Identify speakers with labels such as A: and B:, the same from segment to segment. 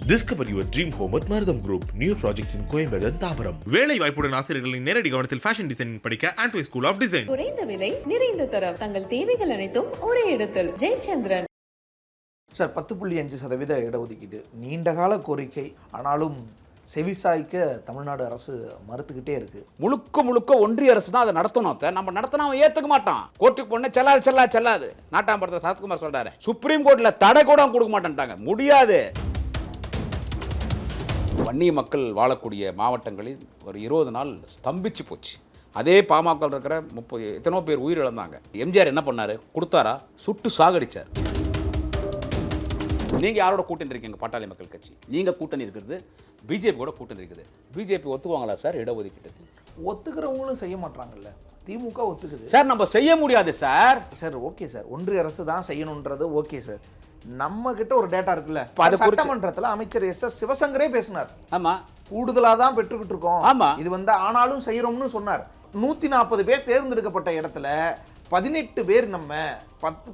A: Discover your dream home at Marutham Group. New projects in Coimbatore and Thabaram. வேலை வாய்ப்புடன் ஆசிரியர்களின் நேரடி கவனத்தில் fashion designing படிக்க ஆண்ட்வே ஸ்கூல் ஆஃப் டிசைன்.
B: குறைந்த விலை நிறைந்த தரம் தங்கள் தேவைகள் அனைத்தும் ஒரே இடத்தில். ஜெயச்சந்திரன்
C: சார் 10.5% இடஒதுக்கீடு நீண்டகால கோரிக்கை. ஆனாலும் செவிசாய்க்க தமிழ்நாடு அரசு மறுத்துக்கிட்டே இருக்கு.
D: முழுக்க ஒன்றிய அரசு தான் அதை நடத்தணும். நம்ம நடத்தினா அவன் ஏற்றுக்க மாட்டான். கோர்ட்டுக்கு போன செல்லாது. நாட்டாம்பரத்தை சரத்குமார் சொல்றாரு, சுப்ரீம் கோர்ட்ல தடை கூட கொடுக்க மாட்டேன்ட்டாங்க. முடியாது. வன்னிய மக்கள் வாழக்கூடிய மாவட்டங்களில் ஒரு 20 நாள் ஸ்தம்பிச்சு போச்சு. அதே பாமக இருக்கிற 30 எத்தனோ பேர் உயிரிழந்தாங்க. எம்ஜிஆர் என்ன பண்ணாரு? கொடுத்தாரா? சுட்டு சாகடிச்சார். நீங்க யாரோட கூட்டணி இருக்கீங்க? பாட்டாளி மக்கள் கட்சி. நீங்க கூட்டணி இருக்கிறது பிஜேபி கூட கூட்டணி இருக்குது. BJP ஒத்துவாங்களா sir இடஒதுக்கீட்டுக்கு?
C: ஒத்துக்கிறவங்களும் செய்ய மாட்டாங்கல்ல. திமுக ஒத்துக்குது
D: சார். நம்ம செய்ய முடியாது சார்.
C: சார் ஓகே சார், ஒன்றிய அரசு தான் செய்யணுன்றது ஓகே சார். நம்ம கிட்ட ஒரு டேட்டா இருக்குல்ல. சட்டமன்றத்தில் அமைச்சர் எஸ் சிவசங்கரே பேசினார். ஆமா, கூடுதலா தான் பெற்றுக்கிட்டு இருக்கோம். ஆமா, இது ஆனாலும் செய்யறோம்னு சொன்னார். 140 பேர் தேர்ந்தெடுக்கப்பட்ட இடத்துல 18 பேர் நம்ம,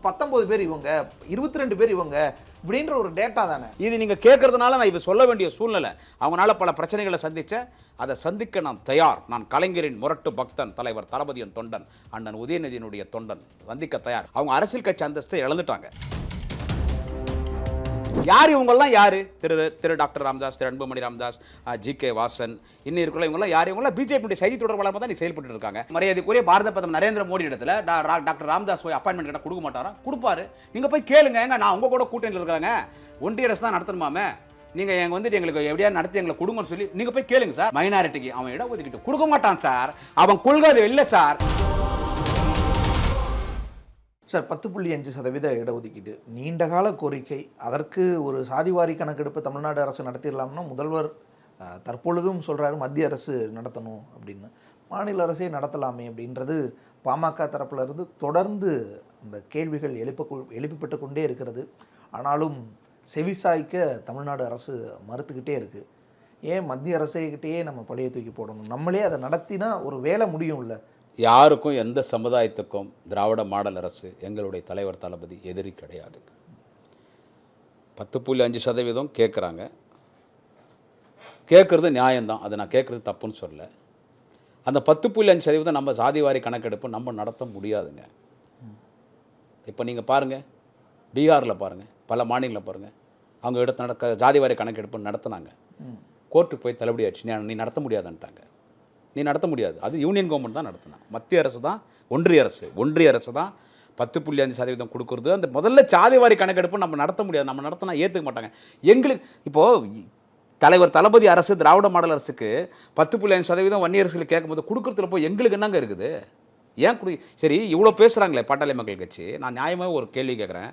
C: 19 பேர் இவங்க, 22 பேர் இவங்க இப்படின்ற ஒரு டேட்டா தானே
D: இது. நீங்க கேட்கறதுனால நான் இதை சொல்ல வேண்டிய சூழ்நிலை. அவங்களால பல பிரச்சனைகளை சந்திச்சேன். அதை சந்திக்க நான் தயார். நான் கலைஞரின் முரட்டு பக்தன், தலைவர் தளபதியின் தொண்டன், அண்ணன் உதயநிதியினுடைய தொண்டன். சந்திக்க தயார். அவங்க அரசியல் கட்சி அந்தஸ்தை இழந்துட்டாங்க. யார் இவங்கெல்லாம்? யாரு? திரு டாக்டர் ராமதாஸ், திரு அன்புமணி ராமதாஸ், ஜி.கே. வாசன், இன்னும் இருக்கிற இவங்கெல்லாம் யார்? இவங்கெல்லாம் பிஜேபி செய்தி தொடர்பாளமாக தான் நீ செயல்பட்டு இருக்காங்க. மரியாதைக்குரிய பாரத பிரதமர் நரேந்திர மோடி இடத்துல டாக்டர் ராமதாஸ் போய் அப்பாயின்மெண்ட் கிட்ட கொடுக்க மாட்டாரா? கொடுப்பாரு. நீங்க போய் கேளுங்க. நான் உங்க கூட கூட்டணியில் இருக்கிறாங்க, ஒன்றிய அரசு தான் நடத்தணுமாமே, நீங்க எங்களுக்கு எப்படியா நடத்தி எங்களை கொடுங்கன்னு சொல்லி நீங்க போய் கேளுங்க சார். மைனாரிட்டிக்கு அவன் இடஒதுக்கீட்டு கொடுக்க மாட்டான் சார். அவன் கொள்கை இல்லை சார்.
C: சார் 10.5% இடஒதுக்கீடு நீண்டகால கோரிக்கை. அதற்கு ஒரு சாதிவாரி கணக்கெடுப்பு தமிழ்நாடு அரசு நடத்திடலாம்னா முதல்வர் தற்பொழுதும் சொல்கிறாரு மத்திய அரசு நடத்தணும் அப்படின்னு. மாநில அரசே நடத்தலாமே அப்படின்றது பாமக தரப்புல இருந்து தொடர்ந்து அந்த கேள்விகள் எழுப்பப்பட்டு கொண்டே இருக்கிறது. ஆனாலும் செவிசாய்க்க தமிழ்நாடு அரசு மறுத்துக்கிட்டே இருக்குது. ஏன் மத்திய அரசுகிட்டேயே நம்ம பழைய தூக்கி போடணும்? நம்மளே அதை நடத்தினா ஒரு வேலை முடியும்ல.
D: யாருக்கும், எந்த சமுதாயத்துக்கும் திராவிட மாடல் அரசு, எங்களுடைய தலைவர் தளபதி எதிரி கிடையாது. 10.5% கேட்குறாங்க. கேட்குறது நியாயம்தான். அதை நான் கேட்குறது தப்புன்னு சொல்ல. அந்த 10.5% நம்ம சாதிவாரி கணக்கெடுப்பு நம்ம நடத்த முடியாதுங்க. இப்போ நீங்கள் பாருங்கள், பீகாரில் பாருங்கள், பல மாநிலங்களில் பாருங்கள், அவங்க எடுத்து ஜாதிவாரி கணக்கெடுப்பு நடத்தினாங்க. கோர்ட்டுக்கு போய் தள்ளுபடி ஆச்சு. நீ நடத்த முடியாதுன்ட்டாங்க. நீ நடத்த முடியாது. அது யூனியன் கவர்மெண்ட் தான் நடத்தினா. மத்திய அரசு தான், ஒன்றிய அரசு தான் 10.5% கொடுக்குறது. அந்த முதல்ல சாதிவாரி கணக்கெடுப்பு நம்ம நடத்த முடியாது. நம்ம நடத்தினா ஏற்றுக்க மாட்டாங்க. எங்களுக்கு இப்போது தலைவர் தளபதி அரசு, திராவிட மாடல் அரசுக்கு 10.5% வன்னிய அரசில் கேட்கும்போது கொடுக்குறதுல போய் எங்களுக்கு என்னங்க இருக்குது? ஏன் சரி இவ்வளோ பேசுகிறாங்களே பாட்டாளி மக்கள் கட்சி. நான் நியாயமாக ஒரு கேள்வி கேட்குறேன்.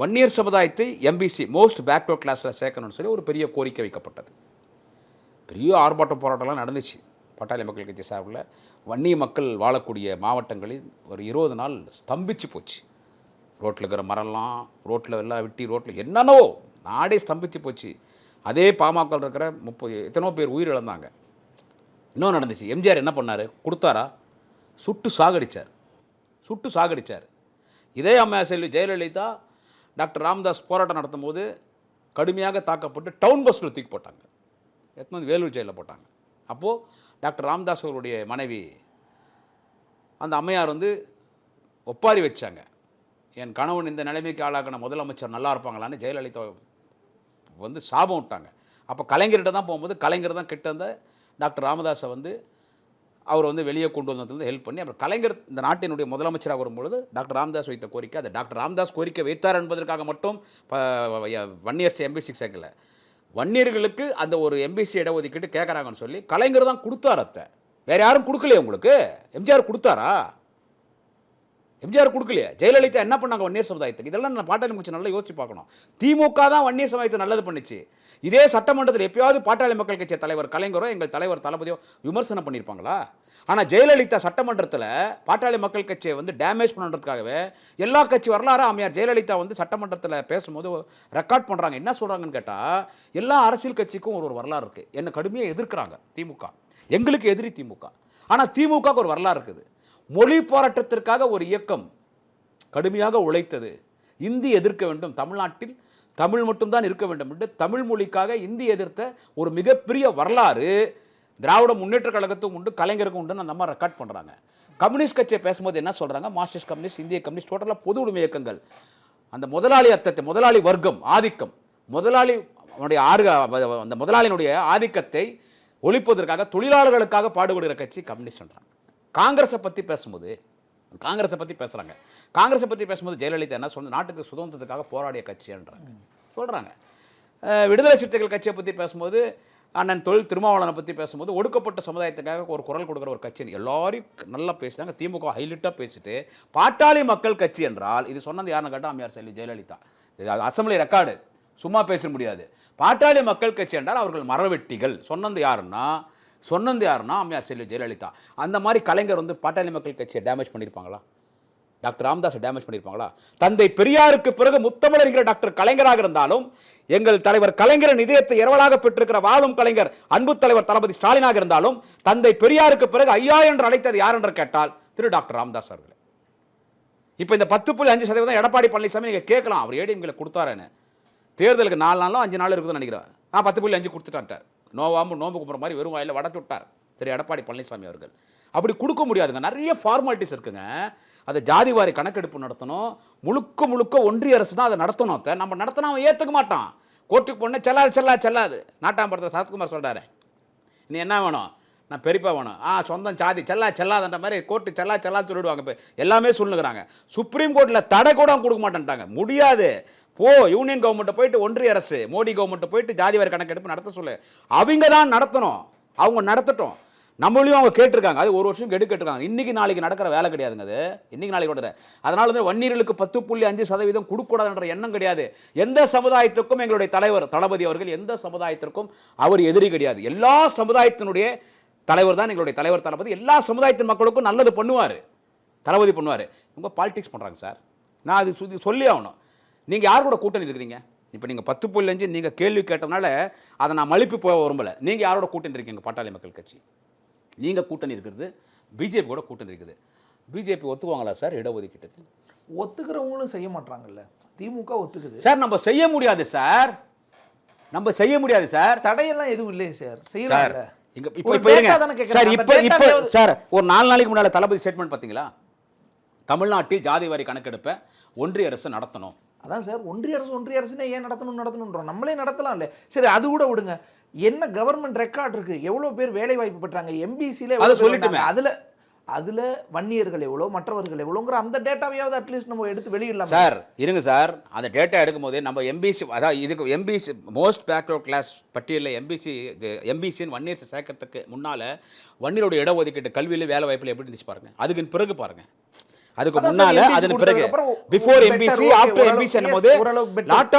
D: வன்னியர் சமுதாயத்தை எம்பிசி மோஸ்ட் பேக்வர்ட் கிளாஸில் சேர்க்கணும்னு சொல்லி ஒரு பெரிய கோரிக்கை வைக்கப்பட்டது. பெரிய ஆர்ப்பாட்டம் போராட்டம்லாம் நடந்துச்சு. பாட்டாளி மக்கள் கட்சி சார்பில் வன்னிய மக்கள் வாழக்கூடிய மாவட்டங்களில் ஒரு 20 நாள் ஸ்தம்பிச்சு போச்சு. ரோட்டில் இருக்கிற மரம்லாம் ரோட்டில் எல்லாம் வெட்டி, ரோட்டில் என்னன்னோ நாடே ஸ்தம்பிச்சு போச்சு. அதே பாமக இருக்கிற 30 எத்தனோ பேர் உயிரிழந்தாங்க. இன்னும் நடந்துச்சு. எம்ஜிஆர் என்ன பண்ணார்? கொடுத்தாரா? சுட்டு சாகடிச்சார். இதே அம்மையார் செல்வி ஜெயலலிதா டாக்டர் ராமதாஸ் போராட்டம் நடத்தும் போது கடுமையாக தாக்கப்பட்டு டவுன் பஸ்ஸில் தூக்கி போட்டாங்க. எத்தனை வேலூர் ஜெயிலில் போட்டாங்க. அப்போது டாக்டர் ராமதாஸ் அவருடைய மனைவி அந்த அம்மையார் ஒப்பாரி வச்சாங்க. என் கணவன் இந்த நிலைமைக்கு ஆளாக்கின முதலமைச்சர் நல்லா இருப்பாங்களான்னு ஜெயலலிதா சாபம் விட்டாங்க. அப்போ கலைஞர்கிட்ட தான் போகும்போது கலைஞர் தான் கிட்ட இருந்த டாக்டர் ராமதாஸை அவர் வெளியே கொண்டு வந்ததுலேருந்து ஹெல்ப் பண்ணி அப்புறம் கலைஞர் இந்த நாட்டினுடைய முதலமைச்சராக வரும்பொழுது டாக்டர் ராமதாஸ் வைத்த கோரிக்கை, அதை டாக்டர் ராமதாஸ் கோரிக்கை வைத்தார் என்பதற்காக மட்டும் வன்னியர்ஸ் எம்பிசி சேர்க்கல. வன்னியர்களுக்கு அந்த ஒரு எம்பிசி இடஒதுக்கீடு கேட்குறாங்கன்னு சொல்லி கலைஞர் தான் கொடுத்தார். அத்தை வேறு யாரும் கொடுக்கலையே உங்களுக்கு? எம்ஜிஆர் கொடுத்தாரா? எம்ஜிஆர் கொடுக்கலையே. ஜெயலலிதா என்ன பண்ணாங்க வன்னியர் சமுதாயத்துக்கு? இதெல்லாம் நான் பாட்டாளி மக்கள் நல்லா யோசிச்சு பார்க்கணும். திமுக தான் வன்னியர் சமுதாயத்தை நல்லது பண்ணிச்சு. இதே சட்டமன்றத்தில் எப்பயாவது பாட்டாளி மக்கள் கட்சி தலைவர் கலைஞரோ எங்கள் தலைவர் தளபதியோ விமர்சனம் பண்ணியிருப்பாங்களா? ஆனால் ஜெயலலிதா சட்டமன்றத்தில் பாட்டாளி மக்கள் கட்சியை டேமேஜ் பண்ணுறதுக்காகவே எல்லா கட்சி வரலாறு அம்மையார் ஜெயலலிதா சட்டமன்றத்தில் பேசும்போது ரெக்கார்ட் பண்ணுறாங்க. என்ன சொல்கிறாங்கன்னு கேட்டால், எல்லா அரசியல் கட்சிக்கும் ஒரு வரலாறு இருக்குது. என்னை கடுமையாக எதிர்க்கிறாங்க திமுக, எங்களுக்கு எதிரி திமுக. ஆனால் திமுகவுக்கு ஒரு வரலாறு இருக்குது. மொழி போராட்டத்திற்காக ஒரு இயக்கம் கடுமையாக உழைத்தது. இந்தி எதிர்க்க வேண்டும், தமிழ்நாட்டில் தமிழ் மட்டும்தான் இருக்க வேண்டும் என்று தமிழ் மொழிக்காக இந்தி எதிர்த்த ஒரு மிகப்பெரிய வரலாறு திராவிட முன்னேற்ற கழகத்துக்கும் உண்டு, கலைஞருக்கும் உண்டுன்னு அந்த அம்மா ரெக்கார்ட் பண்ணுறாங்க. கம்யூனிஸ்ட் கட்சியை பேசும்போது என்ன சொல்கிறாங்க? மார்க்சிஸ்ட் கம்யூனிஸ்ட், இந்திய கம்யூனிஸ்ட், டோட்டலாக பொது உடைமை இயக்கங்கள், அந்த முதலாளி அர்த்தத்தை, முதலாளி வர்க்கம், ஆதிக்கம், அந்த முதலாளியினுடைய ஆதிக்கத்தை ஒழிப்பதற்காக தொழிலாளர்களுக்காக பாடுபடுகிற கட்சி கம்யூனிஸ்ட்ன்றாங்க. காங்கிரஸை பற்றி பேசும்போது ஜெயலலிதா என்ன சொல்றது? நாட்டுக்கு சுதந்திரத்துக்காக போராடிய கட்சின்றாங்க சொல்கிறாங்க. விடுதலை சிறுத்தைகள் கட்சியை பற்றி பேசும்போது, அண்ணன் தொழில் திருமாவளவனை பற்றி பேசும்போது ஒடுக்கப்பட்ட சமுதாயத்துக்காக ஒரு குரல் கொடுக்குற ஒரு கட்சி. எல்லாரையும் நல்லா பேசுகிறாங்க. திமுக ஹைலைட்டாக பேசிட்டு பாட்டாளி மக்கள் கட்சி என்றால் இது சொன்னது யாருன்னு கேட்டால் அம்மையார் செல்வி ஜெயலலிதா. இது அசம்பிளி ரெக்கார்டு, சும்மா பேச முடியாது. பாட்டாளி மக்கள் கட்சி என்றால் அவர்கள் மரவெட்டிகள். சொன்னது யாருன்னா அம்மையார் செல்வி ஜெயலலிதா. அந்த மாதிரி கலைஞர் வந்து பாட்டாளி மக்கள் கட்சியை டேமேஜ் பண்ணியிருப்பாங்களா? டாக்டர் ராமதாஸை டேமேஜ் பண்ணியிருப்பாங்களா? தந்தை பெரியாருக்கு பிறகு முத்தமிழர் டாக்டர் கலைஞராக இருந்தாலும் எங்கள் தலைவர் கலைஞரின் இதயத்தை இரவலாக பெற்றிருக்கிற வாழும் கலைஞர் அன்பு தலைவர் தளபதி ஸ்டாலினாக இருந்தாலும் தந்தை பெரியாருக்கு பிறகு ஐயா என்று அழைத்தது யார் என்று கேட்டால் திரு டாக்டர் ராமதாஸ் அவர்கள். இப்போ இந்த 10.5% எடப்பாடி பழனிசாமி நீங்கள் கேட்கலாம், அவர் ஏடிஎம்களை கொடுத்தாருன்னு. தேர்தலுக்கு 4 நாளோ 5 நாள் இருக்குதுன்னு நினைக்கிறேன். 10.5 கொடுத்துட்டார். நோம்பு கும்புற மாதிரி வெறும் வாயில் வடச்சு விட்டார் திரு எடப்பாடி பழனிசாமி அவர்கள். அப்படி கொடுக்க முடியாதுங்க. நிறைய ஃபார்மாலிட்டிஸ் இருக்குங்க. அதை ஜாதிவாரி கணக்கெடுப்பு நடத்தணும். முழுக்க ஒன்றிய அரசு தான் அதை நடத்தணும். நம்ம நடத்தினா அவன் ஏற்றுக்க மாட்டான். கோர்ட்டுக்கு போன செல்லாது. நாட்டாம்பரத்தை சரத்குமார் சொல்கிறாரு, நீ என்ன வேணும்? நான் பெரியப்பா வேணும். சொந்தம் சாதி செல்லாதுன்ற மாதிரி கோர்ட்டு செல்லாது சொல்லிடுவாங்க. இப்போ எல்லாமே சொல்லுங்கிறாங்க. சுப்ரீம் கோர்ட்டில் தடை கூட கொடுக்க மாட்டேன்ட்டாங்க. முடியாது. யூனியன் கவர்மெண்ட்டை போயிட்டு, ஒன்றிய அரசு மோடி கவர்மெண்ட்டை போயிட்டு ஜாதிவாரி கணக்கெடுப்பு நடத்த சொல்லு. அவங்க தான் நடத்தணும். அவங்க நடத்தட்டும். நம்மளையும் அவங்க கேட்டிருக்காங்க. அது 1 வருஷம் கேட்டிருக்காங்க. இன்னைக்கு நாளைக்கு நடக்கிற வேலை கிடையாதுங்க. அது இன்னைக்கு நாளைக்கு கூட. அதனால வந்து வன்னியர்களுக்கு 10.5% கொடுக்கூடாதுன்ற எண்ணம் கிடையாது. எந்த சமுதாயத்துக்கும் எங்களுடைய தலைவர் தளபதி அவர்கள் எந்த சமுதாயத்திற்கும் அவர் எதிரி கிடையாது. எல்லா சமுதாயத்தினுடைய தலைவர் தான் எங்களுடைய தலைவர் தளபதி. எல்லா சமுதாயத்தின் மக்களுக்கும் நல்லது பண்ணுவார், தளபதி பண்ணுவார். இவங்க பாலிடிக்ஸ் பண்ணுறாங்க சார். நான் அது சொல்லி ஆகணும். நீங்கள் யார் கூட கூட்டணி இருக்கிறீங்க? இப்போ நீங்கள் 10.5 நீங்கள் கேள்வி கேட்டதுனால அதை நான் மலிப்பு போக விரும்பலை. நீங்கள் யாரோட கூட்டணி இருக்கீங்க? பாட்டாளி மக்கள் கட்சி. நீங்கள் கூட்டணி இருக்கிறது பிஜேபி கூட கூட்டணி இருக்குது. BJP ஒத்துக்குவாங்களா sir இடஒதுக்கீட்டுக்கு?
C: ஒத்துக்கிறவங்களும் செய்ய மாட்டாங்கல்ல. திமுக ஒத்துக்குது
D: சார். நம்ம செய்ய முடியாது சார்.
C: தடையெல்லாம் எதுவும் இல்லையே சார். செய்யறாங்க.
D: சார் ஒரு 4 நாளைக்கு முன்னால தளபதி ஸ்டேட்மெண்ட் பார்த்தீங்களா? தமிழ்நாட்டில் ஜாதிவாரி கணக்கெடுப்பை ஒன்றிய அரசு நடத்தணும்.
C: அதான் சார், ஒன்றிய அரசுனே ஏன் நடத்தணும்ன்றோம். நம்மளே நடத்தலாம் இல்லை. சரி, அது கூட விடுங்க. என்ன கவர்மெண்ட் ரெக்கார்ட் இருக்கு? எவ்வளோ பேர் வேலை வாய்ப்பு பெற்றாங்க? எம்பிசியில்
D: அதை சொல்லிட்டுமே.
C: அதில் வன்னியர்கள் எவ்வளோ, மற்றவர்கள் எவ்வளோங்கிற அந்த டேட்டாவையாவது அட்லீஸ்ட் நம்ம எடுத்து வெளியிடலாம்
D: சார். இருங்க சார், அந்த டேட்டா எடுக்கும்போது நம்ம எம்பிசி, அதாவது இதுக்கு எம்பிசி மோஸ்ட் பேக்வர்ட் கிளாஸ் பட்டியலில் எம்பிசின்னு வன்னியர் சேர்க்கறதுக்கு முன்னால் வன்னியரோட இடஒதுக்கீட்டு கல்வியில் வேலை வாய்ப்பில் எப்படி இருந்துச்சு பாருங்க. அதுக்கு பிறகு பாருங்க. அதுக்கு முன்னால அதன் பிறகு பிஃபோர் எம்பிசி ஆஃப்டர் எம்பிசி என்னும்போது லாட்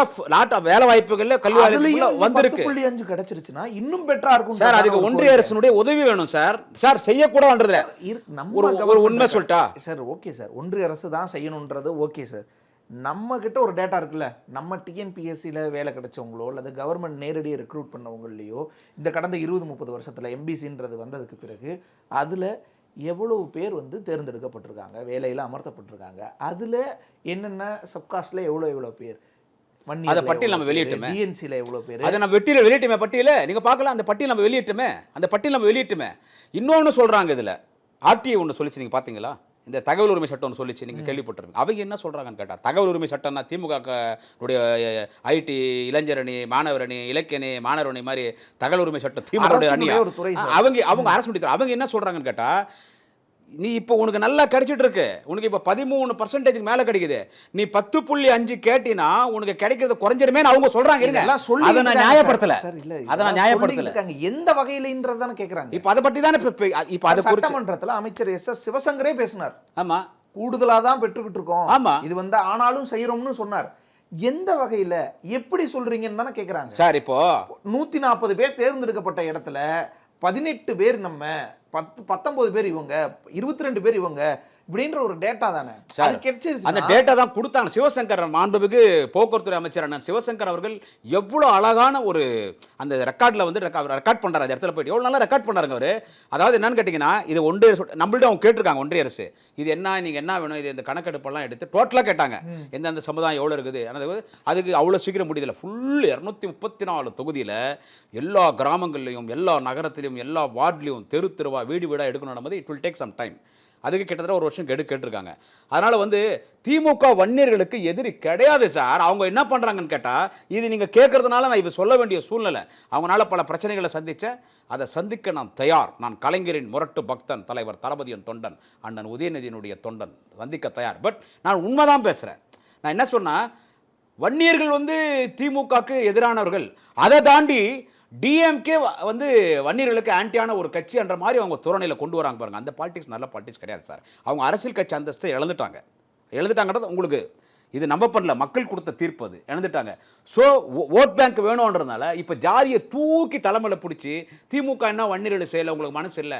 D: ஆஃப் வேலை வாய்ப்புகள்ல கல்வி வாய்ப்புகள் வந்திருக்கு.
C: 10.5 கிடைச்சிருச்சுனா இன்னும் பெட்டரா இருக்கும்
D: சார். அதுக்கு ஒன்றிய அரசுடைய உதவி வேணும் சார். சார் செய்யக்கூடாதுன்றதுல ஒரு உண்மை சொல்லிட்டா
C: சார். ஓகே சார், ஒன்றிய அரசு தான் செய்யணுன்றது ஓகே சார். நம்ம கிட்ட ஒரு டேட்டா இருக்குல்ல. நம்ம டிஎன்பிஎஸ்சியில் வேலை கிடைச்சவங்களோ அல்லது கவர்மெண்ட் நேரடியாக ரெக்ரூட் பண்ணவங்களையோ இந்த கடந்த 20-30 வருஷத்தில் எம்பிசின்றது வந்ததுக்கு பிறகு அதில் எவ்வளவு பேர் வந்து தேர்ந்தெடுக்கப்பட்டிருக்காங்க, வேலையில் அமர்த்தப்பட்டிருக்காங்க, அதில் என்னென்ன சப்காஸ்டில் எவ்வளோ பேர்,
D: அந்த பட்டியல் நம்ம வெளியிட்டுமே,
C: டிஎன்சியில் எவ்வளோ பேர்,
D: அதை நம்ம வெளியிட்டுமே பட்டியல நீங்கள் பார்க்கலாம். அந்த பட்டியல் நம்ம வெளியிட்டுமே. இன்னொன்று சொல்கிறாங்க. இதில் ஆர்டிஐ ஒன்று சொல்லிச்சு, நீங்கள் பார்த்தீங்களா? இந்த தகவல் உரிமை சட்டம் ஒன்று சொல்லிச்சு, நீங்கள் கேள்விப்பட்டிருக்கீங்க. அவங்க என்ன சொல்கிறாங்கன்னு கேட்டால், தகவல் உரிமை சட்டம்னா திமுக ஐடி இளைஞரணி, மாணவரணி, இலக்கியணி, மாணவரணி மாதிரி தகவல் உரிமை சட்டம் திமுக அணி. அவங்க அரசு முடித்தார். அவங்க என்ன சொல்கிறாங்கன்னு கேட்டால், நீ இப்போ உனக்கு நல்லா கிடைச்சிட்டு இருக்கு, உனக்கு இப்போ 13% மேலே கிடைக்குது, நீ 10.5 கேட்டினா உனக்கு கிடைக்கிறது குறைஞ்சிருமே அவங்க சொல்றாங்க. அதை நான் நியாயப்படுத்தல.
C: எந்த வகையிலன்றதான கேட்குறாங்க.
D: இப்போ அதை பற்றி தானே இப்போ அது
C: சட்டமன்றத்தில் அமைச்சர் எஸ்.எஸ். சிவசங்கரே பேசினார்.
D: ஆமா,
C: கூடுதலாக தான் பெற்றுக்கிட்டு இருக்கோம்.
D: ஆமா, இது
C: வந்து ஆனாலும் செய்யறோம்னு சொன்னார். எந்த வகையில எப்படி சொல்றீங்கன்னு தானே கேட்குறாங்க
D: சார். இப்போ
C: 140 பேர் தேர்ந்தெடுக்கப்பட்ட இடத்துல 18 பேர் நம்ம, 19 பேர் இவங்க, 22 பேர் இவங்க, இப்படின்ற ஒரு டேட்டா தானே
D: சார்,
C: அது கிடைச்சிருச்சு.
D: அந்த டேட்டா தான் கொடுத்தாங்க. சிவசங்கர் மாண்புமிகு போக்குவரத்துறை அமைச்சர் அண்ணன் சிவசங்கர் அவர்கள் எவ்வளோ அழகான ஒரு அந்த ரெக்கார்டில் வந்து ரெக்கார்ட் பண்ணுறாரு. அந்த இடத்துல போயிட்டு எவ்வளோ நல்லா ரெக்கார்ட் பண்ணுறாங்க அவர். அதாவது என்னன்னு கேட்டிங்கன்னா, இது ஒன்றிய அரசு நம்மள்ட்ட அவங்க கேட்டிருக்காங்க, ஒன்றிய அரசு இது என்ன, நீங்கள் என்ன வேணும், இது இந்த கணக்கெடுப்பெல்லாம் எடுத்து டோட்டலாக கேட்டாங்க. எந்தெந்த சமுதாயம் எவ்வளோ இருக்குது. ஆனால் அதுக்கு அவ்வளோ சீக்கிரம் முடியதில்லை. ஃபுல் 234 தொகுதியில் எல்லா கிராமங்கள்லையும் எல்லா நகரத்திலையும் எல்லா வார்ட்லையும் தெரு தெருவா வீடு வீடாக எடுக்கணும் போது it will take some time. அதுக்கு கிட்டத்தட்ட ஒரு வருஷம் கேட்டிருக்காங்க. அதனால் வந்து திமுக வன்னியர்களுக்கு எதிரி கிடையாது சார். அவங்க என்ன பண்ணுறாங்கன்னு கேட்டால், இது நீங்கள் கேட்கறதுனால நான் இது சொல்ல வேண்டிய சூழ்நிலை. அவங்களால பல பிரச்சனைகளை சந்தித்தேன். அதை சந்திக்க நான் தயார். நான் கலைஞரின் முரட்டு பக்தன், தலைவர் தளபதியின் தொண்டன், அண்ணன் உதயநிதியினுடைய தொண்டன், சந்திக்க தயார். பட் நான் உண்மைதான் பேசுகிறேன். நான் என்ன சொன்னால், வன்னியர்கள் வந்து திமுகக்கு எதிரானவர்கள். அதை தாண்டி டிஎம்கே வந்து வன்னியர்களுக்கு ஆன்டியான ஒரு கட்சி என்ற மாதிரி அவங்க தோரணையில் கொண்டு வராங்க பாருங்க. அந்த பாலிடிக்ஸ் நல்ல பாலிடிக்ஸ் கிடையாது சார். அவங்க அரசியல் கட்சி அந்தஸ்தை இழந்துட்டாங்கிறது உங்களுக்கு இது நம்ப பண்ணல. மக்கள் கொடுத்த தீர்ப்பு அது இழந்துட்டாங்க. ஸோ ஓட் பேங்க் வேணுன்றதுனால இப்போ ஜாதியை தூக்கி தலைமையில் பிடிச்சி திமுக என்ன வன்னியர்கள் செய்யலை, உங்களுக்கு மனசு இல்லை.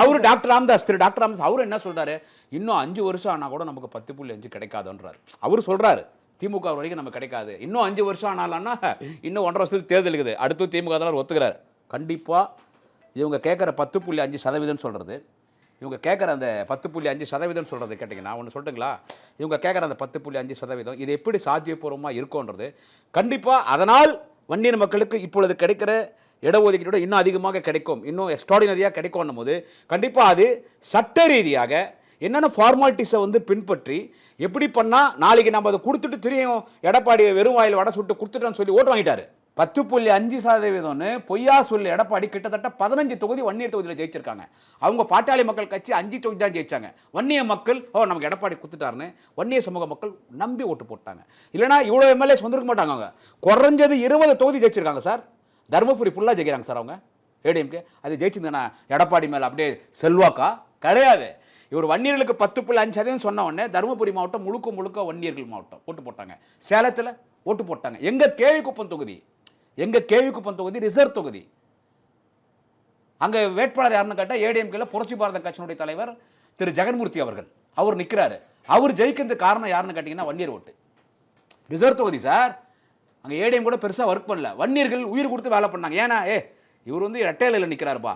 D: அவரு டாக்டர் ராமதாஸ் அவரு என்ன சொல்றாரு, இன்னும் 5 வருஷம் ஆனால் கூட நமக்கு 10.5 கிடைக்காதுன்றாரு. அவரு சொல்றாரு திமுக வரைக்கும் நமக்கு கிடைக்காது, இன்னும் 5 வருஷம் ஆனாலன்னா இன்னும் 1.5 வருஷத்துக்கு தேர்தல் இருக்குது. அடுத்து திமுக தான் ஒத்துக்கிறார். கண்டிப்பாக இவங்க கேட்குற 10.5% சொல்கிறது, இவங்க கேட்குற அந்த 10.5% சொல்கிறது கேட்டிங்கன்னா ஒன்று சொல்லட்டுங்களா, இவங்க கேட்குற அந்த 10.5% இது எப்படி சாத்தியபூர்வமாக இருக்கும்ன்றது கண்டிப்பாக. அதனால் வன்னியர் மக்களுக்கு இப்பொழுது கிடைக்கிற இடஒதுக்கீட்டோட இன்னும் அதிகமாக கிடைக்கும், இன்னும் எக்ஸ்ட்ராடினரியாக கிடைக்கும்னும் போது கண்டிப்பாக அது சட்ட ரீதியாக என்னென்ன ஃபார்மாலிட்டிஸை வந்து பின்பற்றி எப்படி பண்ணால் நாளைக்கு நம்ம அதை கொடுத்துட்டு திரும்பியும் எடப்பாடி வெறும் வாயில் வடை சுட்டு கொடுத்துட்டோன்னு சொல்லி ஓட்டு வாங்கிட்டாரு. 10.5% பொய்யா சொல்லி எடப்பாடி கிட்டத்தட்ட 15 தொகுதி வன்னியர் தொகுதியில் ஜெயிச்சிருக்காங்க. அவங்க பாட்டாளி மக்கள் கட்சி 5 தொகுதி தான் ஜெயிச்சாங்க. வன்னிய மக்கள் நமக்கு எடப்பாடி கொடுத்துட்டாருன்னு வன்னிய சமூக மக்கள் நம்பி ஓட்டு போட்டாங்க. இல்லைனா இவ்வளோ எம்எல்ஏஸ் வந்துருக்க மாட்டாங்க. அவங்க குறைஞ்சது 20 தொகுதி ஜெயிச்சிருக்காங்க சார். தருமபுரி ஃபுல்லாக ஜெயிக்கிறாங்க சார் அவங்க ஏடிஎம்கே. அது ஜெயிச்சிருந்தேன்னா எடப்பாடி மேலே அப்படியே செல்வாக்கா கிடையாது. இவர் வன்னியர்களுக்கு 10.5% சொன்ன உடனே தருமபுரி மாவட்டம் முழுக்க வன்னியர்கள் மாவட்டம் ஓட்டு போட்டாங்க. சேலத்தில் ஓட்டு போட்டாங்க. எங்கள் கேவிக்குப்பம் தொகுதி ரிசர்வ் தொகுதி. அங்கே வேட்பாளர் யாருன்னு கேட்டால் ஏடிஎம்கேல புரட்சி பாரத கட்சியினுடைய தலைவர் திரு ஜெகன்மூர்த்தி அவர்கள். அவர் நிற்கிறாரு. அவர் ஜெயிக்கிறதுக்கு காரணம் யாருன்னு கேட்டிங்கன்னா வன்னியர் ஓட்டு. ரிசர்வ் தொகுதி சார். அங்கே ஏடிஎம் கூட பெருசாக ஒர்க் பண்ணல, வன்னியர்கள் உயிர் கொடுத்து வேலை பண்ணாங்க. ஏன்னா இவர் வந்து ரெட்டையில நிற்கிறாருப்பா,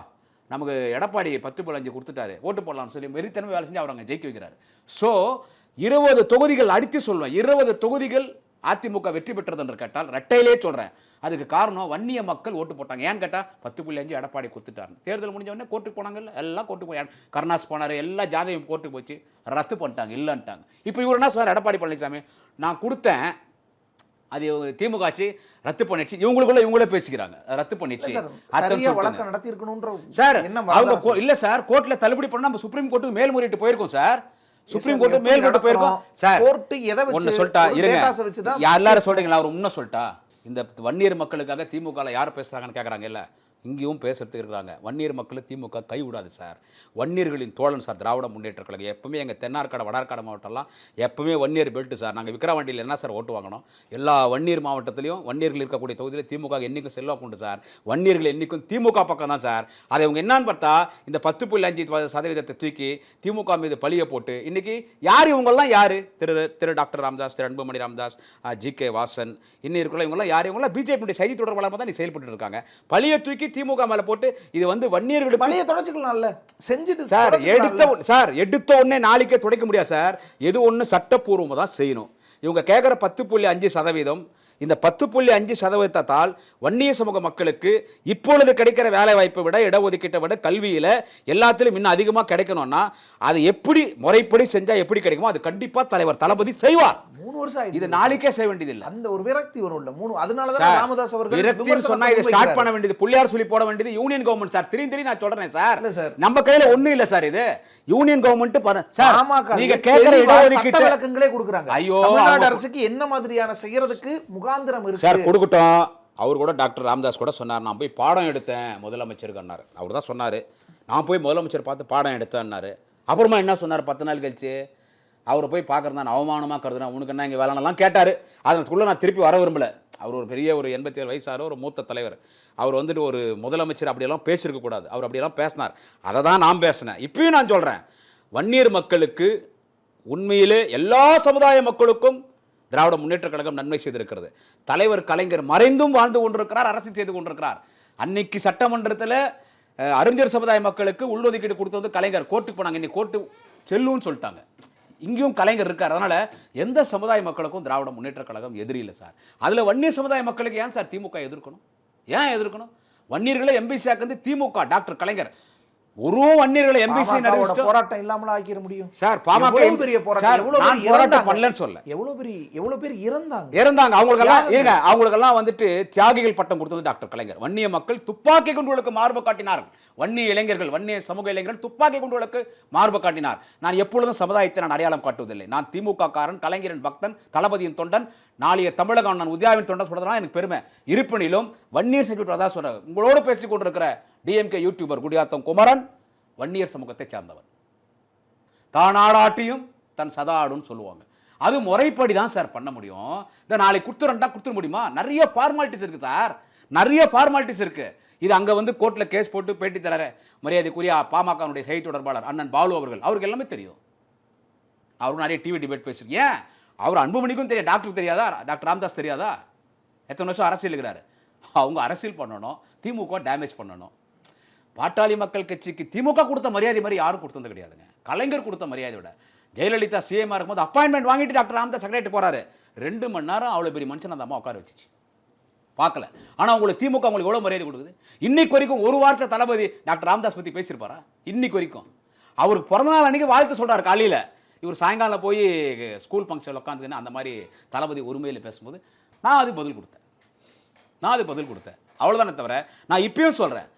D: நமக்கு எடப்பாடி 10.5 கொடுத்துட்டாரு, ஓட்டு போடலாம்னு சொல்லி வெறித்தனமே வேலை செஞ்சு அவர் அங்கே ஜெயிக்க வைக்கிறார். ஸோ 20 தொகுதிகள் அடித்து சொல்லுவேன், 20 தொகுதிகள் அதிமுக வெற்றி பெற்றது என்று கேட்டால் ரெட்டையிலே சொல்கிறேன். அதுக்கு காரணம் வன்னிய மக்கள் ஓட்டு போட்டாங்க. ஏன்னு கேட்டால் 10.5 எடப்பாடி கொடுத்துட்டாரு. தேர்தல் முடிஞ்ச உடனே கோர்ட்டுக்கு போனாங்கல்ல, எல்லாம் கோர்ட்டுக்கு போய் கருணாஸ் போனார், எல்லா ஜாதையும் கோர்ட்டுக்கு போச்சு, ரத்து பண்ணிட்டாங்க, இல்லைன்ட்டாங்க. இப்போ இவர் என்ன சொல்றார், எடப்பாடி பழனிசாமி நான் கொடுத்தேன், அது திமுக ஆட்சி ரத்து பண்ணிடுச்சு, இவங்களே பேசிக்கிறாங்க ரத்து பண்ணிடுச்சு. சார் அவங்க இல்ல சார், கோர்ட்ல தள்ளுபடி பண்ணா நம்ம சுப்ரீம் கோர்ட்டுக்கு மேல்முறையீட்டு போயிருக்கோம் சார். சுப்ரீம் கோர்ட்டு மேல்முறையீட்டு போயிருக்கோம் சார். ஒன்னு சொல்லிட்டா இருங்க, எல்லாரும் சொல்றீங்களா, அவர் முன்ன சொல்லிட்டா, இந்த வன்னியர் மக்களுக்காக திமுக யார் பேசுறாங்கன்னு கேட்கறாங்க. இல்ல இங்கேயும் பேசுறதுக்கு இருக்கிறாங்க. வன்னியர் மக்களை திமுக கைவிடாது சார். வன்னியர்களின் தோழன் சார் திராவிட முன்னேற்ற கழகம். எப்பவுமே எங்கள் தென்னார்காடு வடார்காடு மாவட்டம்லாம் எப்பவுமே வன்னியர் பெல்ட் சார். நாங்கள் விக்கிரவாண்டியில் என்ன சார் ஓட்டு வாங்கணும், எல்லா வன்னியர் மாவட்டத்திலையும் வன்னியர்கள் இருக்கக்கூடிய தொகுதியில் திமுக என்றைக்கும் செல்வாக்கு உண்டு சார். வன்னியர்கள் என்றைக்கும் திமுக பக்கம் தான் சார். அதை இவங்க என்னன்னு பார்த்தா இந்த 10.5% தூக்கி திமுக மீது பழிய போட்டு இன்னைக்கு யார் இவங்கெல்லாம் யார், திரு டாக்டர் ராமதாஸ், திரு அன்புமணி ராமதாஸ், ஜி.கே. வாசன், இன்னும் இருக்கலாம், இவங்கெல்லாம் யார், இவங்களாம் பிஜேபி செய்தி தொடர்பாளர் தான் நீ செயல்பட்டு இருக்காங்க. பழிய தூக்கி திமுக மேல போட்டு இது வந்து வன்னியர்களுக்கு பழைய தொடச்சுக்கலாம்ல செஞ்சுட்டு சார். எடுத்த உடனே நாளைக்கே துடைக்க முடியாது சார். எது ஒன்று சட்டப்பூர்வமாக தான் செய்யணும். இவங்க கேட்குற 10.5%, இந்த 10.5%தால் வன்னிய சமூக மக்களுக்கு இப்பொழுது கிடைக்கிற வேலை வாய்ப்பை விட இடஒதுக்கீட்டை விட கல்வியில் எல்லாத்திலும் இன்னும் அதிகமாக கிடைக்கணும்னா அது எப்படி முறைப்படி செஞ்சால் எப்படி கிடைக்குமோ அது கண்டிப்பாக தலைவர் தளபதி செய்வார். 3 வருஷம் இது நாளைக்கே செய்ய வேண்டியதில்லை. அந்த ஒரு விரக்தி வரும். அதனால தான் ராமதாஸ் அவர்கள் விரக்தின்னு சொன்னா இதை ஸ்டார்ட் பண்ண வேண்டியது, புள்ளியார் சொல்லி போட வேண்டியது யூனியன் கவர்மெண்ட் சார். திரும்பி நான் சொல்றேன் சார், நம்ம கையில ஒண்ணும் இல்ல சார். இது யூனியன் கவர்மெண்ட் சார். நீங்க கேட்கிற இடஒதுக்கீட்டு விளக்கங்களே கொடுக்குறாங்க. ஐயோ, தமிழ்நாடு அரசுக்கு என்ன மாதிரியான செய்யறதுக்கு முகாந்திரம் இருக்கு சார் கொடுக்கட்டும். அவர் கூட டாக்டர் ராமதாஸ் கூட சொன்னார், நான் போய் பாடம் எடுத்தேன் முதலமைச்சருக்கு. அவர் தான் சொன்னார், நான் போய் முதலமைச்சர் பார்த்து பாடம் எடுத்தேன்னாரு. அப்புறமா என்ன சொன்னார், 10 நாள் கழிச்சு அவரை போய் பார்க்குறது நான் அவமானமாக கருதுறேன், உனக்கு என்ன இங்கே வேலைன்னெல்லாம் கேட்டார். அதற்குள்ளே நான் திருப்பி வர விரும்பலை. அவர் ஒரு பெரிய ஒரு 87 வயசான ஒரு மூத்த தலைவர். அவர் வந்துட்டு ஒரு முதலமைச்சர் அப்படியெல்லாம் பேசியிருக்கக்கூடாது. அவர் அப்படியெல்லாம் பேசினார். அதை தான் நான் பேசினேன். இப்பயும் நான் சொல்கிறேன், வன்னியர் மக்களுக்கு உண்மையிலே எல்லா சமுதாய மக்களுக்கும் திராவிட முன்னேற்ற கழகம் நன்மை செய்திருக்கிறது. தலைவர் கலைஞர் மறைந்தும் வாழ்ந்து கொண்டிருக்கிறார், அரசியல் செய்து கொண்டிருக்கிறார். அன்னைக்கு சட்டமன்றத்தில் அறிஞர் சமுதாய மக்களுக்கு உள்ளொதுக்கீடு கொடுத்தது கலைஞர். கோர்ட்டுக்கு போனாங்க, இன்னைக்கு கோர்ட்டு செல்லுன்னு சொல்லிட்டாங்க. இங்கேயும் கலைஞர் இருக்கார். அதனால் எந்த சமுதாய மக்களுக்கும் திராவிட முன்னேற்ற கழகம் எதிரி இல்லை சார். அதில் வன்னியர் சமுதாய மக்களுக்கு ஏன் சார் திமுக எதிர்க்கணும்? ஏன் எதிர்க்கணும்? வன்னியர்களை எம்பிசி ஆக்குறது திமுக, டாக்டர் கலைஞர். ஒரு வன்னியர்களை எம்பிசி
C: போராட்டம் இல்லாமல ஆக்கிட முடியும்
D: சார். பாமக
C: பெரிய போராட்டம்
D: பண்ணலன்னு சொல்ல,
C: எவ்வளவு பேர்
D: இறந்தாங்க. அவங்களுக்கெல்லாம் வந்துட்டு தியாகிகள் பட்டம் கொடுத்தது டாக்டர் கலைஞர். வன்னிய மக்கள் துப்பாக்கி குண்டுகளுக்கு மார்பு காட்டினார்கள். வன்னிய இளைஞர்கள், வன்னிய சமூக இளைஞர்கள் துப்பாக்கி குண்டுகளுக்கு மார்பு காட்டினார். நான் எப்பொழுதும் சமுதாயத்தை நான் அடையாளம் காட்டுவதில்லை. நான் திமுக காரன், கலைஞரின் பக்தன், தளபதியின் தொண்டன், நாளைய தமிழகம் நான் உதயாவின் தொண்டன் சொல்றதுனா எனக்கு பெருமை. இருப்பினிலும் வன்னியர் செக்யூரிட்டி அதான் சொல்றேன். உங்களோடு பேசிக் கொண்டிருக்கிற டிஎம்கே யூடியூபர் குடியாத்தம் குமரன் வன்னியர் சமூகத்தை சார்ந்தவன். தான் ஆடாட்டியும் தன் சதாடுன்னு சொல்லுவாங்க. அது முறைப்படி தான் சார் பண்ண முடியும். இந்த நாளைக்கு கொடுத்துட முடியுமா? நிறைய ஃபார்மாலிட்டிஸ் இருக்கு சார், நிறைய ஃபார்மாலிட்டிஸ் இருக்கு. இது அங்கே வந்து கோர்ட்டில் கேஸ் போட்டு பேட்டி தர மரியாதைக்குரிய பாமகனுடைய செய்தி தொடர்பாளர் அண்ணன் பாலு அவருக்கு எல்லாமே தெரியும். அவரும் நிறைய டிவி டிபேட் பேசிருக்கு. ஏன் அவர் அன்புமணிக்கும் தெரியும், டாக்டருக்கு தெரியாதா? டாக்டர் ராம்தாஸ் தெரியாதா? எத்தனை வருஷம் அரசியல் இருக்கிறாரு. அவங்க அரசியல் பண்ணணும், திமுக டேமேஜ் பண்ணணும். பாட்டாளி மக்கள் கட்சிக்கு திமுக கொடுத்த மரியாதை மாதிரி யாரும் கொடுத்தது கிடையாதுங்க. கலைஞர் கொடுத்த மரியாதை விட ஜெயலலிதா சிஎம்மாக இருக்கும்போது அப்பாயின்மெண்ட் வாங்கிட்டு டாக்டர் ராம்தாஸ் செக்ரட்டரி போறாரு. 2 மணி நேரம் அவ்வளோ பெரிய மனுஷன் அந்த அம்மா உட்கார வச்சிச்சு, பார்க்கல. ஆனால் உங்களுக்கு திமுக உங்களுக்கு எவ்வளோ மரியாதை கொடுக்குது? இன்னைக்கு வரைக்கும் ஒரு வார்த்தை தளபதி டாக்டர் ராம்தாஸ் பற்றி பேசியிருப்பாரா? இன்னைக்கு வரைக்கும் அவருக்கு பிறந்தநாள் அன்றைக்கி வாழ்த்து சொல்கிறார் காலையில். இவர் சாயங்காலம் போய் ஸ்கூல் ஃபங்க்ஷனில் உட்காந்துக்கின்னு அந்த மாதிரி தளபதி உரிமையில் பேசும்போது நான் அது பதில் கொடுத்தேன். அவ்வளோதானே தவிர நான் இப்பயும் சொல்கிறேன்,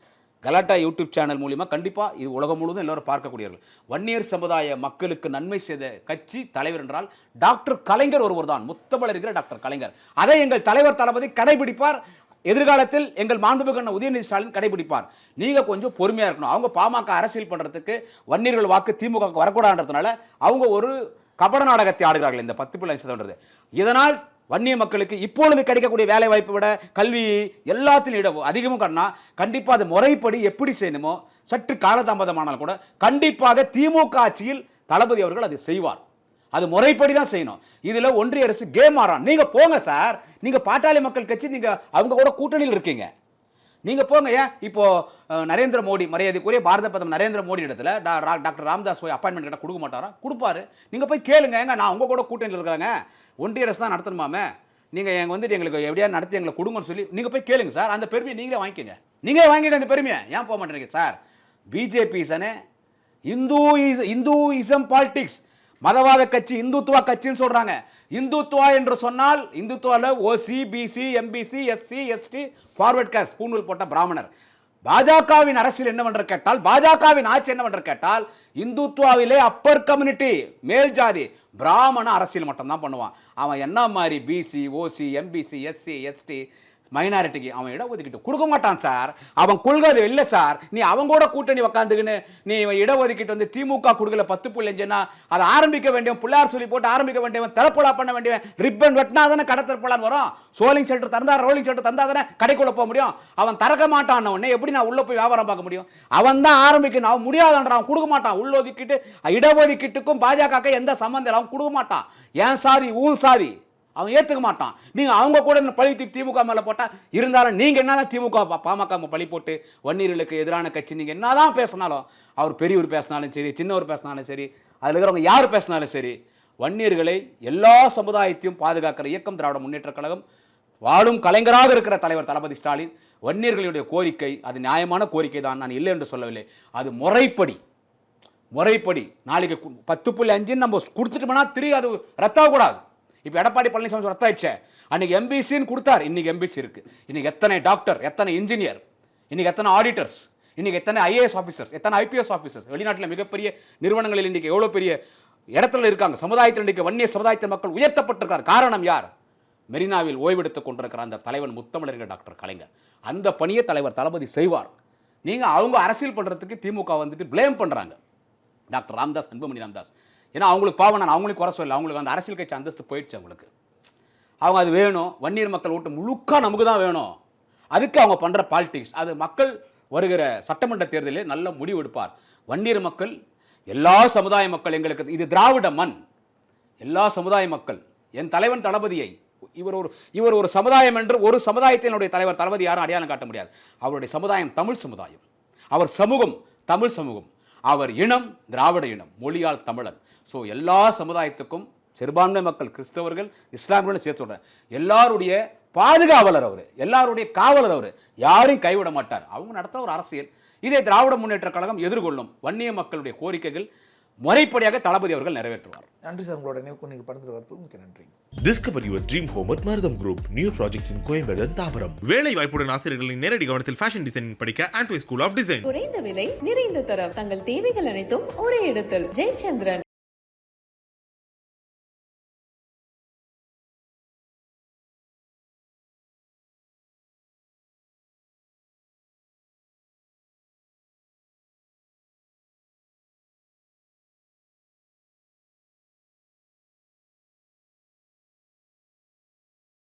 D: கலாட்டா யூடியூப் சேனல் மூலிமா கண்டிப்பாக இது உலகம் முழுவதும் எல்லோரும் பார்க்கக்கூடியவர்கள். வன்னியர் சமுதாய மக்களுக்கு நன்மை செய்த கட்சி தலைவர் என்றால் டாக்டர் கலைஞர் ஒருவர் தான். முத்தமிழ் இருக்கிற டாக்டர் கலைஞர். அதை எங்கள் தலைவர் தளபதி கடைபிடிப்பார். எதிர்காலத்தில் எங்கள் மாண்புமிகு உதயநிதி ஸ்டாலின் கடைபிடிப்பார். நீங்கள் கொஞ்சம் பொறுமையாக இருக்கணும். அவங்க பாமக அரசியல் பண்ணுறதுக்கு வன்னியர்கள் வாக்கு திமுக வரக்கூடாதுன்றதுனால அவங்க ஒரு கபட நாடகத்தை ஆடுகிறார்கள், இந்த 10.5%. இதனால் வன்னிய மக்களுக்கு இப்பொழுது கிடைக்கக்கூடிய வேலை வாய்ப்பை விட கல்வி எல்லாத்திலும் இடம் அதிகமும் கண்ணா கண்டிப்பாக அது முறைப்படி எப்படி செய்யணுமோ, சற்று காலதாமதமானால் கூட கண்டிப்பாக திமுக ஆட்சியில் தளபதி அவர்கள் அதை செய்வார். அது முறைப்படி தான் செய்யணும். இதில் ஒன்றிய அரசு கேம் ஆறான். நீங்கள் போங்க சார், நீங்கள் பாட்டாளி மக்கள் கட்சி, நீங்கள் அவங்க கூட கூட்டணியில் இருக்கீங்க, நீங்கள் போங்க. ஏன் இப்போ நரேந்திர மோடி, மரியாதைக்குரிய பாரத பிரதமர் நரேந்திர மோடி இடத்துல டாக்டர் ராம்தாஸ் போய் அப்பாயின்மெண்ட் கேட்டால் கொடுக்க மாட்டாரா? கொடுப்பாரு. நீங்கள் போய் கேளுங்க, ஏங்க நான் உங்கள் கூட கூட்டணியில் இருக்கிறாங்க, ஒன்றிய அரசு தான் நடத்தணுமாமே, நீங்கள் எங்கள் வந்துட்டு எங்களுக்கு எப்படியா நடத்தி எங்களை கொடுங்கன்னு சொல்லி நீங்கள் போய் கேளுங்க சார். அந்த பெருமையை நீங்களே வாங்கிக்கங்க அந்த பெருமையை. ஏன் போக மாட்டேங்க சார்? பிஜேபி சனே இந்துயிசம் பாலிடிக்ஸ், மதவாத கட்சி, இந்துத்துவா கட்சின்னு சொல்றாங்க. இந்துத்துவா என்று சொன்னால் இந்துத்துவாவில் OC, BC, MBC, SC, ST, forward caste, பூணூல் போட்ட பிராமணர். பாஜகவின் அரசியல் என்னவென்று கேட்டால், பாஜகவின் ஆட்சி என்னவென்று கேட்டால், இந்துத்துவாவிலே அப்பர் கம்யூனிட்டி, மேல் ஜாதி பிராமண அரசியல் மட்டும்தான் பண்ணுவான். அவன் என்ன மாதிரி பிசி, ஓசி, எம்பிசி, எஸ்சி, எஸ்டி மைனாரிட்டிக்கு அவன் இடஒதுக்கீட்டு கொடுக்க மாட்டான் சார். அவன் கொள்கை இல்லை சார். நீ அவங்க கூட கூட்டணி உக்காந்துக்குன்னு நீ இடஒதுக்கீட்டு வந்து திமுக கொடுக்கல 10.5ன்னா அதை ஆரம்பிக்க வேண்டியவன், பிள்ளையார் சொல்லி போட்டு ஆரம்பிக்க வேண்டியவன், திறப்புலா பண்ண வேண்டியவன், ரிப்பன் வெட்டினா தானே கடை திறப்புலான்னு வரும். சோலிங் ஷெல்டர் தந்தா, ரோலிங் ஷெல்டர் தந்தா தானே கடைக்குள்ள போக முடியும். அவன் திறக்க மாட்டான். உடனே எப்படி நான் உள்ள போய் வியாபாரம் பார்க்க முடியும்? அவன் தான் ஆரம்பிக்கணும். அவன் முடியாதுன்றான், அவன் கொடுக்க மாட்டான். உள்ளொதுக்கீட்டு இடஒதுக்கீட்டுக்கும் பாஜக எந்த சம்பந்தம் இல்லை, அவன் கொடுக்க மாட்டான். ஏன் சாதி ஊன் சாதி அவன் ஏற்றுக்க மாட்டான். நீங்கள் அவங்க கூட பழி திமுக மேலே போட்டால் இருந்தாலும் நீங்கள் என்னதான் திமுக பாமக பழி போட்டு வன்னியர்களுக்கு எதிரான கட்சி நீங்கள் என்னதான் பேசினாலும், அவர் பெரியவர் பேசினாலும் சரி, சின்னவர் பேசினாலும் சரி, அதில் இருக்கிறவங்க யார் பேசினாலும் சரி, வன்னியர்களை எல்லா சமுதாயத்தையும் பாதுகாக்கிற இயக்கம் திராவிட முன்னேற்ற கழகம். வாழும் கலைஞராக இருக்கிற தலைவர் தளபதி ஸ்டாலின், வன்னியர்களுடைய கோரிக்கை அது நியாயமான கோரிக்கை தான், நான் இல்லை என்று சொல்லவில்லை. அது முறைப்படி நாளைக்கு 10.5 நம்ம கொடுத்துட்டோம்னா திரும்பி அது ரத்தாகக்கூடாது. இப்போ எடப்பாடி பழனிசாமி ரத்தாயிடுச்சு. அன்னைக்கு எம்பிசின்னு கொடுத்தார், இன்னைக்கு எம்பிசி இருக்கு. இன்னைக்கு எத்தனை டாக்டர், எத்தனை இன்ஜினியர், இன்னைக்கு எத்தனை ஆடிட்டர்ஸ், இன்னைக்கு எத்தனை ஐஏஎஸ் ஆஃபீஸர்ஸ், எத்தனை ஐபிஎஸ் ஆஃபீஸர்ஸ், வெளிநாட்டில் மிகப்பெரிய நிறுவனங்களில் இன்னைக்கு எவ்வளோ பெரிய இடத்துல இருக்காங்க. சமுதாயத்தில் இன்னைக்கு வன்னிய சமுதாயத்தின் மக்கள் உயர்த்தப்பட்டிருக்கார். காரணம் யார்? மெரினாவில் ஓய்வெடுத்துக் கொண்டிருக்கிற அந்த தலைவன் முத்தமிழறிஞர் டாக்டர் கலைஞர். அந்த பணியை தலைவர் தளபதி செய்வார். நீங்கள் அவங்க அரசியல் பண்ணுறதுக்கு திமுக வந்துட்டு பிளேம் பண்ணுறாங்க. டாக்டர் ராம்தாஸ், அன்புமணி ராமதாஸ், ஏன்னா அவங்களுக்கு பாவம், நான் அவங்களுக்கு குறை சொல்லலை, அவங்களுக்கு அந்த அரசியல் கட்சி அந்தஸ்து போயிடுச்சு. அவங்களுக்கு அவங்க அது வேணும், வன்னியர் மக்கள் ஓட்டு முழுக்க நமக்கு தான் வேணும், அதுக்கு அவங்க பண்ணுற பாலிடிக்ஸ். அது மக்கள் வருகிற சட்டமன்ற தேர்தலில் நல்ல முடிவு எடுப்பார். வன்னியர் மக்கள் எல்லா சமுதாய மக்கள் எங்களுக்கு இது திராவிட மண், எல்லா சமுதாய மக்கள் என் தலைவன் தளபதியை இவர் ஒரு சமுதாயம் என்று ஒரு சமுதாயத்தினுடைய தலைவர் தளபதி யாரும் அடையாளம் காட்ட முடியாது. அவருடைய சமுதாயம் தமிழ் சமுதாயம், அவர் சமூகம் தமிழ் சமூகம், அவர் இனம் திராவிட இனம், மொழியால் தமிழன். ஸோ எல்லா சமுதாயத்துக்கும் சிறுபான்மை மக்கள் கிறிஸ்தவர்கள் இஸ்லாமியர்கள் சேர்த்து சொல்கிறேன், எல்லாருடைய பாதுகாவலர் அவர், எல்லாருடைய காவலர் அவர், யாரையும் கைவிட மாட்டார். அவங்க நடத்த ஒரு அரசியல் இதை திராவிட முன்னேற்ற கழகம் எதிர்கொள்ளும். வன்னிய மக்களுடைய கோரிக்கைகள் முறைப்படியாக தளபதி அவர்கள் நிறைவேற்றுவார்.
C: நன்றி சார், உங்களோட நினைவுக்கு நீங்கள் படுத்துட்டு வரதுக்கு மிக்க நன்றி.
A: Discover your dream home at Mardam Group. New projects in Coimbatore and Tambaram. வேலை வாய்ப்புடன் ஆசிரியர்களின் நேரடி கவனத்தில் ஃபேஷன் டிசைனிங் படிக்க ஆண்ட்வே ஸ்கூல் ஆஃப் டிசைன்.
B: குறைந்த விலை நிறைந்த தரம் தங்கள் தேவைகள் அனைத்தும் ஒரே இடத்தில் ஜெயச்சந்திரன்.